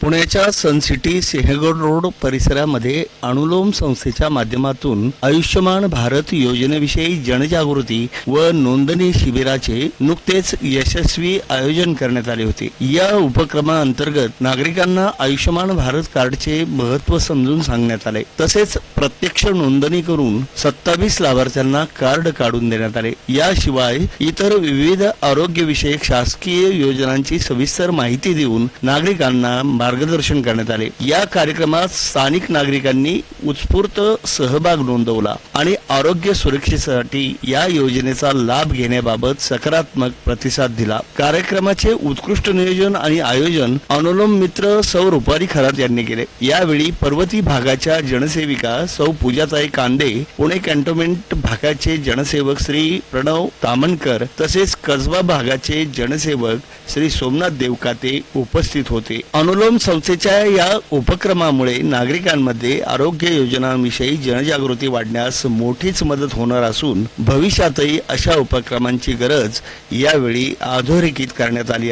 पुण्याच्या सन city Sinhagad road परिसरामध्ये अनुलोम संस्थेच्या माध्यमातून आयुष्यमान भारत योजनेविषयी जनजागृती व नोंदणी शिबिराचे नुकतेच यशस्वी आयोजन करण्यात आले होते। या उपक्रमाअंतर्गत नागरिकांना आयुष्यमान भारत कार्डचे महत्त्व समजून सांगण्यात आले। तसेच प्रत्यक्ष नोंदणी करून 27 लाभार्थ्यांना कार्ड काढून देण्यात आले। याशिवाय इतर विविध आरोग्यविषयक शासकीय योजनांची सविस्तर माहिती देऊन नागरिकांना मार्गदर्शन करण्यात आले। या कार्यक्रमात स्थानिक नागरिकांनी उत्स्फूर्त सहभाग नोंदवला आणि आरोग्य सुरक्षेसाठी या योजनेचा लाभ घेण्याबाबत सकारात्मक प्रतिसाद दिला। कार्यक्रमाचे उत्कृष्ट नियोजन आणि आयोजन अनुलोम मित्र सौ रुपारी खरात यांनी केले। यावेळी पर्वती भागाच्या जनसेविका सौ पूजाताई कांदे, पुणे कॅन्टोन्मेंट भागाचे जनसेवक श्री प्रणव तामणकर तसेच कसबा भागाचे जनसेवक श्री सोमनाथ देवकाते उपस्थित होते। अनुलोम संस्थेच्या या उपक्रमामुळे नागरिकांमध्ये आरोग्य योजनांविषयी जनजागृती वाढण्यास मोठीच मदत होणार असून भविष्यातही अशा उपक्रमांची गरज यावेळी अधोरेखित करण्यात आली।